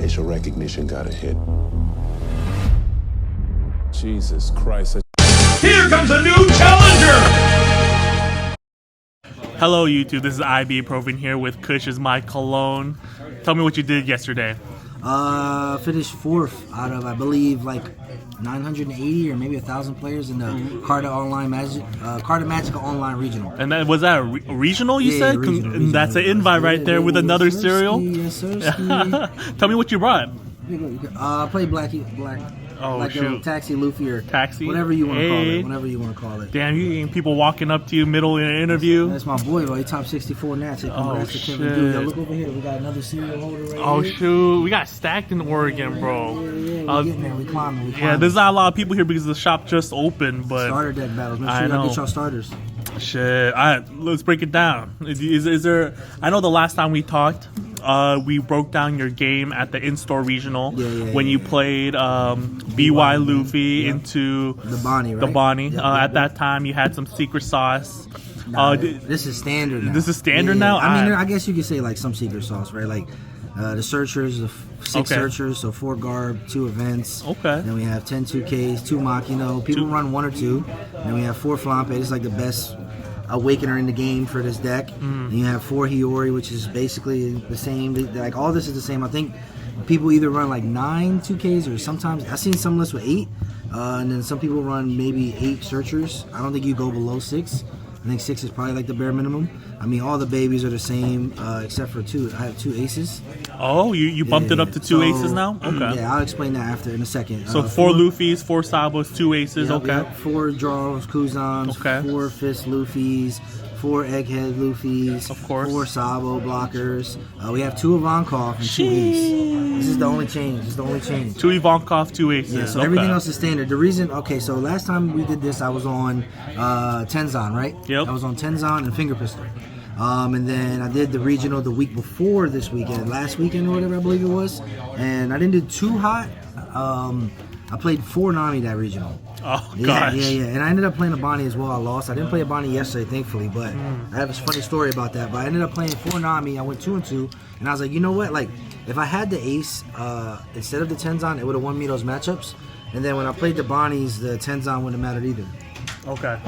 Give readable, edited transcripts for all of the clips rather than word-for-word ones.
Facial recognition got a hit. Jesus Christ. Here comes a new challenger! Hello YouTube, this is IB Proving here with Kush is my cologne. Tell me what you did yesterday. Finished 4th out of, I believe, like 980 or maybe 1,000 players in the Carta Magica Online Regional. And that was that a regional? You said regional. That's an invite right there with another cereal. Yes, sir. Tell me what you brought. I played black. Oh, like shoot. Taxi, Luffy, or Taxi? whatever you want to call it. Whatever you want to call it. Damn, you getting people walking up to you middle in an interview. That's my boy, bro. He top 64 Nats. Oh, shit. Yo, look over here. We got another cereal holder right Oh, here. shoot. We got stacked in Oregon, bro. Yeah, we're getting there. We climbing. Yeah, there's not a lot of people here because the shop just opened, but... Starter deck battles. Make sure you get y'all starters. Shit. All right, let's break it down. Is there... I know the last time we talked... we broke down your game at the in-store regional when you played BY Luffy into the Bonnie, right? The Bonnie. Yep, at that time, you had some secret sauce. This is standard now. This is standard now? I mean, I guess you could say like some secret sauce, right? Like the searchers, the 6 searchers, so 4 garb, 2 events. Okay. Then we have 10 2Ks, 2 Machino. People run 1 or 2. Then we have 4 Flampe. It's like the best Awakener in the game for this deck. And you have 4 Hiyori, which is basically the same. Like all this is the same. I think people either run like 9 2Ks or sometimes I've seen some lists with 8, and then some people run maybe 8 searchers. I don't think you go below 6. I think 6 is probably like the bare minimum. I mean, all the babies are the same except for 2. I have 2 aces. Oh, you bumped it up to 2 aces now? Okay. Yeah, I'll explain that after in a second. So 4 Luffys, 4 Sabos, 2 aces. Yep, okay. Yep. 4 Draws, Kuzans. Okay. 4 Fist Luffys. 4 Egghead Luffys. Of course. 4 Sabo blockers. We have 2 Ivankov and 2 Ace. This is the only change. This is the only change. 2 Ivankov, 2 aces. Yeah, so everything else is standard. The reason, so last time we did this, I was on Tenzan, right? Yep. I was on Tenzan and Finger Pistol. And then I did the regional the week before this weekend, last weekend or whatever I believe it was. And I didn't do too hot. I played 4 Nami that regional. Oh, gosh. Yeah. And I ended up playing a Bonnie as well. I lost. I didn't play a Bonnie yesterday, thankfully, but I have a funny story about that. But I ended up playing 4 Nami. I went 2 and 2, and I was like, you know what? Like, if I had the Ace instead of the Tenzan, it would have won me those matchups. And then when I played the Bonnies, the Tenzan wouldn't have mattered either. Okay.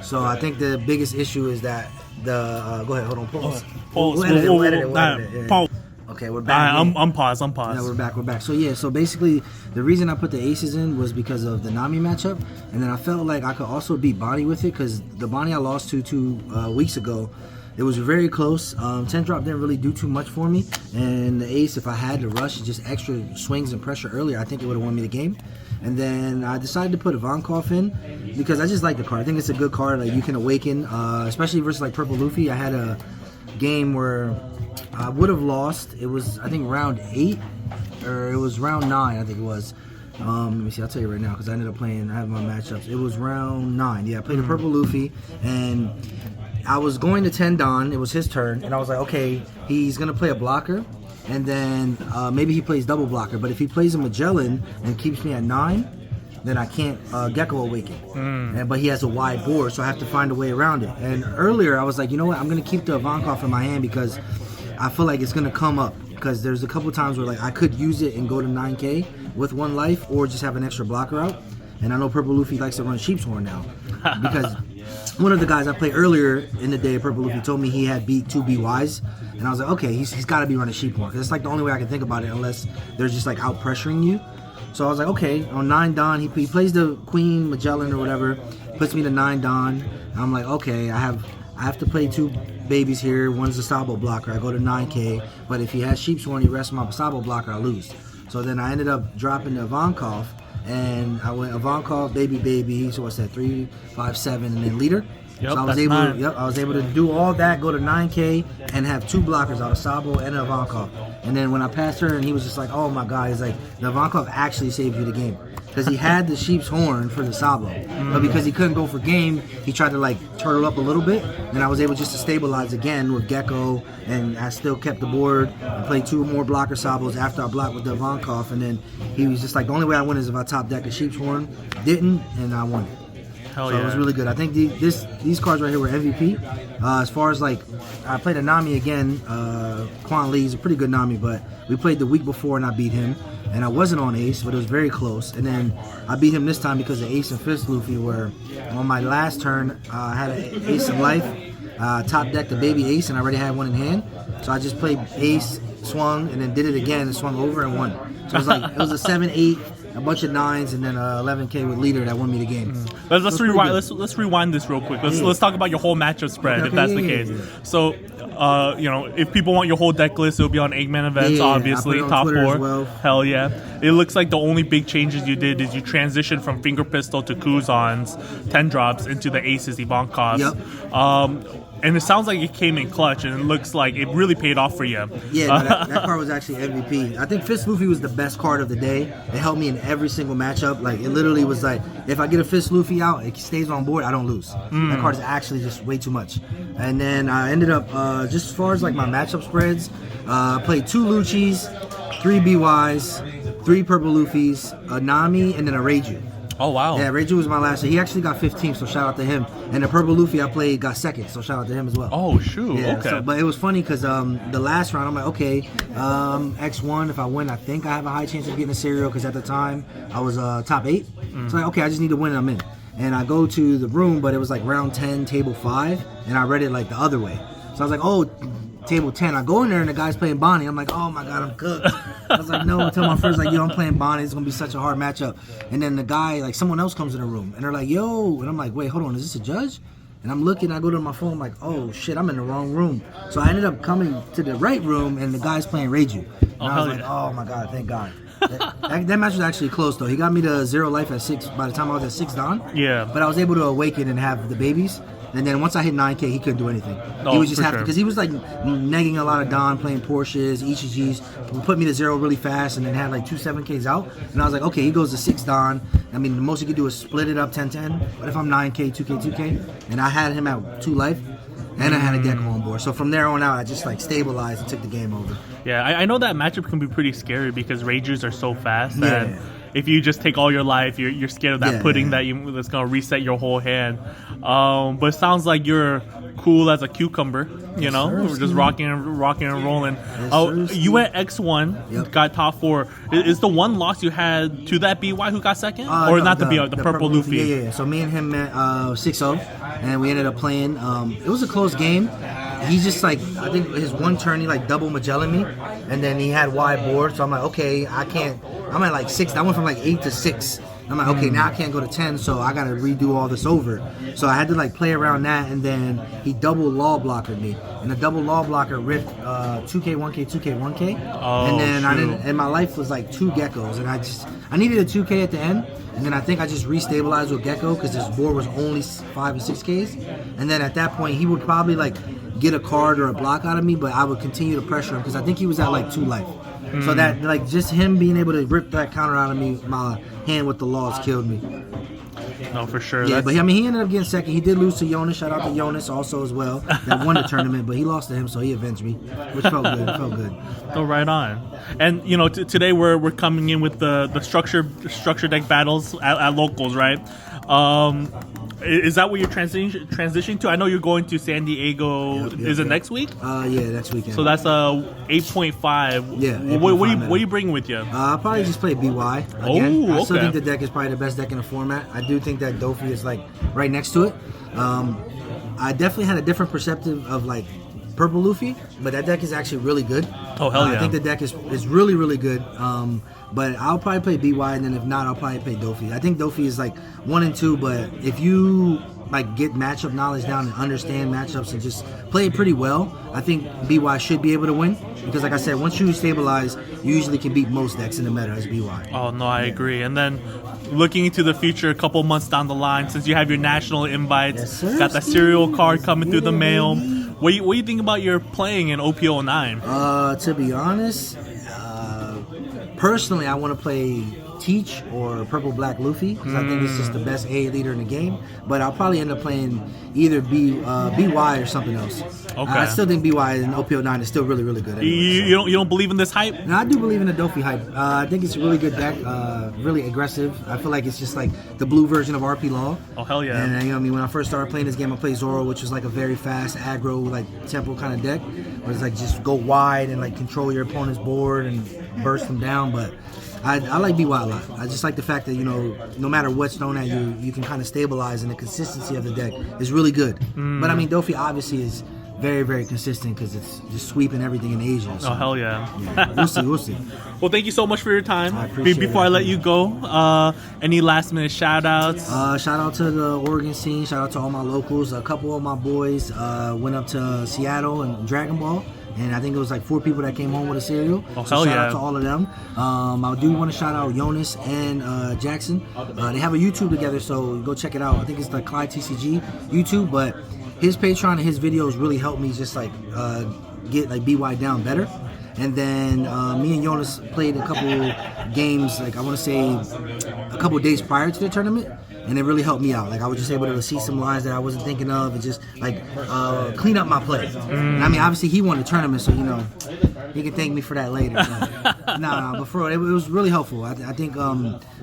So I think the biggest issue is that the go ahead, hold on, pause. Pause. We'll edit it. Pause. Okay, we're back. I'm paused. Yeah, we're back. So yeah, so basically the reason I put the aces in was because of the Nami matchup, and then I felt like I could also beat Bonnie with it because the Bonnie I lost to 2 weeks ago, it was very close. 10 drop didn't really do too much for me, and the ace, if I had to rush just extra swings and pressure earlier, I think it would have won me the game. And then I decided to put Ivankov in because I just like the card. I think it's a good card. Like you can awaken, especially versus like Purple Luffy. I had a game where I would have lost. It was, I think, round 8, or it was round 9, I think it was. Let me see, I'll tell you right now, because I ended up playing, I have my matchups. It was round 9. Yeah, I played a Purple Luffy, and I was going to 10 Don. It was his turn, and I was like, okay, he's going to play a blocker, and then maybe he plays double blocker. But if he plays a Magellan and keeps me at 9, then I can't Gecko Awaken. But he has a wide board, so I have to find a way around it. And earlier, I was like, you know what, I'm going to keep the Ivankov in my hand because I feel like it's going to come up. Because there's a couple times where like I could use it and go to 9K with 1 life, or just have an extra blocker out. And I know Purple Luffy likes to run Sheep's Horn now. Because one of the guys I played earlier in the day, Purple Luffy, told me he had beat 2 BYs. And I was like, okay, he's got to be running Sheep Horn. Because it's like the only way I can think about it, unless they're just like out pressuring you. So I was like, okay, on 9 Don, he plays the Queen Magellan or whatever, puts me to 9 Don. And I'm like, okay, I have to play 2 babies here. One's the Sabo blocker. I go to 9K. But if he has Sheep's Horn, he rests my Sabo blocker, I lose. So then I ended up dropping the Ivankov, and I went Ivankov, baby. So what's that? 3, 5, 7, and then leader. Yep, so I was able to do all that, go to 9K, and have 2 blockers out of Sabo and an Ivankov. And then when I passed her, and he was just like, oh my god, he's like, the Ivankov actually saved you the game. Because he had the Sheep's Horn for the Sabo. But because he couldn't go for game, he tried to like turtle up a little bit. And I was able just to stabilize again with Gecko, and I still kept the board and played 2 more blocker Sabos after I blocked with the Ivankov. And then he was just like, the only way I win is if I top deck a Sheep's Horn. Didn't, and I won it. Hell so it was yeah. really good. I think these cards right here were MVP. As far as like, I played a Nami again. Quan Lee's a pretty good Nami, but we played the week before and I beat him. And I wasn't on Ace, but it was very close. And then I beat him this time because the Ace and Fist Luffy were on my last turn. I had an Ace in life, top decked the baby Ace, and I already had one in hand. So I just played Ace, swung, and then did it again and swung over and won. So it was a 7-8. A bunch of 9s and then 11K with leader that won me the game. Let's rewind. Let's rewind this real quick. Let's talk about your whole matchup spread, if that's the case. So, if people want your whole deck list, it'll be on Eggman events, obviously, top Twitter 4. as well. Hell yeah! It looks like the only big changes you did is you transitioned from Finger Pistol to Kuzan's 10 drops into the Aces Ivankovs. Yep. And it sounds like it came in clutch, and it looks like it really paid off for you. Yeah, no, that card was actually MVP. I think Fist Luffy was the best card of the day. It helped me in every single matchup. Like, it literally was like, if I get a Fist Luffy out, it stays on board, I don't lose. That card is actually just way too much. And then I ended up, just as far as like my matchup spreads, I played 2 Lucchis, 3 BYs, 3 Purple Luffys, a Nami, and then a Reiju. Oh, wow. Yeah, Reiju was my last. He actually got 15th, so shout out to him. And the Purple Luffy I played got 2nd, so shout out to him as well. Oh, shoot. Yeah, Okay. so, but it was funny because the last round, I'm like, okay, X1, if I win, I think I have a high chance of getting a cereal because at the time, I was top 8. So like, okay, I just need to win and I'm in. And I go to the room, but it was like round 10, table 5, and I read it like the other way. So I was like, oh, table 10. I go in there and the guy's playing Bonnie. I'm like, oh my God, I'm cooked. I was like, no, until my friend's like, yo, I'm playing Bonnie. It's going to be such a hard matchup. And then the guy, like someone else comes in the room and they're like, yo. And I'm like, wait, hold on, is this a judge? And I'm looking, I go to my phone, I'm like, oh shit, I'm in the wrong room. So I ended up coming to the right room and the guy's playing Reiju. And I was like, oh my God, thank God. That match was actually close though. He got me to 0 life at 6 by the time I was at 6 down. Yeah. But I was able to awaken and have the babies. And then once I hit 9K, he couldn't do anything. He was just happy because he was like negging a lot of Don, playing Porsches, Ichiji's, put me to 0 really fast, and then had like 2 7Ks out. And I was like, okay, he goes to 6 Don. I mean, the most he could do is split it up 10-10. But if I'm 9K, 2K, 2K, and I had him at 2 life, and I had a Gecko on board. So from there on out, I just like stabilized and took the game over. Yeah, I know that matchup can be pretty scary because Ragers are so fast that if you just take all your life, you're scared of that pudding that's gonna reset your whole hand. But it sounds like you're cool as a cucumber. You know, we're just rocking and rolling. You went X1, got top 4. Is the one loss you had to that BY who got second, or no, not the BY, the purple Luffy? Yeah. So me and him met 6-0, and we ended up playing. It was a close game. He's just like, I think his one turn he like double Magellan me, and then he had wide board. So I'm like, okay, I can't. I'm at like 6. I went from like 8 to 6. I'm like, okay, now I can't go to 10, so I gotta redo all this over. So I had to like play around that, and then he double law blockered me, and the double law blocker ripped 2K, 1K, 2K, 1K, and then and my life was like 2 geckos, and I needed a 2K at the end, and then I think I just restabilized with Gecko because his board was only 5 and 6Ks, and then at that point he would probably like get a card or a block out of me, but I would continue to pressure him because I think he was at like 2 life. So that like just him being able to rip that counter out of me, my hand with the laws killed me. No, for sure. Yeah, but I mean, he ended up getting second. He did lose to Jonas. Shout out to Jonas also as well. That won the tournament, but he lost to him, so he avenged me, which felt good. It felt good. Oh, right on. And you know, today we're coming in with the structure deck battles at locals, right? Is that what you're transitioning to? I know you're going to San Diego. Is it next week? Yeah, next weekend. So that's 8.5. Yeah. What are you bringing with you? I'll probably just play BY again. Oh, okay. I still think the deck is probably the best deck in the format. I do think that Dofi is like right next to it. I definitely had a different perspective of like Purple Luffy, but that deck is actually really good. Oh, hell yeah. I think the deck is really, really good. But I'll probably play BY, and then if not, I'll probably play Dofi. I think Dofi is like 1 and 2, but if you like get matchup knowledge down and understand matchups and just play it pretty well, I think BY should be able to win. Because like I said, once you stabilize, you usually can beat most decks in the meta as BY. Oh, no, I agree. And then looking into the future, a couple months down the line, since you have your national invites, got that serial card coming through the mail. What do you think about your playing in OP09? To be honest, personally, I want to play Teach or Purple Black Luffy because I think it's just the best AA leader in the game. But I'll probably end up playing either BY or something else. Okay. I still think BY and OPO9 is still really, really good. Anyway, You don't believe in this hype? No, I do believe in the Dofi hype. I think it's a really good deck, really aggressive. I feel like it's just like the blue version of RP Law. Oh, hell yeah. And you know what I mean, when I first started playing this game, I played Zoro, which was like a very fast aggro, like tempo kind of deck, where it's like just go wide and like control your opponent's board and burst them down. But I like BY a lot. I just like the fact that, you know, no matter what's thrown at you, you can kind of stabilize, and the consistency of the deck is really good. But I mean, Dofi obviously is very, very consistent because it's just sweeping everything in Asia. So, Oh, hell yeah. we'll see. Well, thank you so much for your time. I appreciate Before I let you go, any last minute shout outs? Shout out to the Oregon scene. Shout out to all my locals. A couple of my boys went up to Seattle and Dragon Ball. And I think it was like 4 people that came home with a cereal. Oh, so hell shout yeah. out to all of them. I do want to shout out Jonas and Jackson. They have a YouTube together, so go check it out. I think it's the Clyde TCG YouTube, but his Patreon and his videos really helped me just like get like BY down better. And then me and Jonas played a couple games, like I want to say a couple days prior to the tournament, and it really helped me out. Like I was just able to see some lines that I wasn't thinking of, and just like clean up my play. And I mean, obviously he won the tournament, so you know he can thank me for that later. But for real, it was really helpful. I think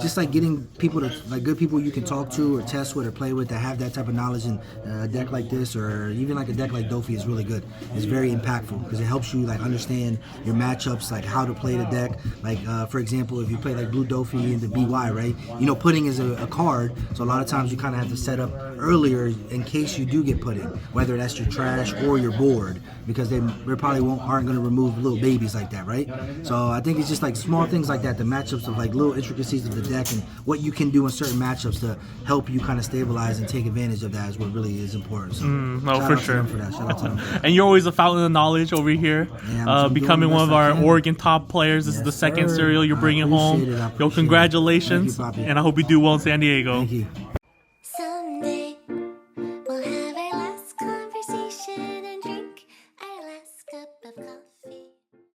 just like getting people to like good people you can talk to or test with or play with that have that type of knowledge in a deck like this, or even like a deck like Dofi is really good. It's very impactful because it helps you like understand your matchups, like how to play the deck. Like for example, if you play like Blue Dofi into BY, right? You know, putting is a card, so a lot of times you kind of have to set up earlier in case you do get put in, whether that's your trash or your board, because they probably aren't going to remove little babies like that, right? So I think it's just like small things like that, the matchups of like little intricacies of the deck and what you can do in certain matchups to help you kind of stabilize and take advantage of that is what really is important. So No, shout for out to sure. them for that. Shout out to them for that. And you're always a fountain of knowledge over here, Yeah, I'm becoming doing the one of best I our can. Oregon top players. This is Yes, the second sir. serial you're I bringing appreciate home. it. I Yo, appreciate it. congratulations, Thank you, Papi. and I hope you do well in San Diego. Thank you.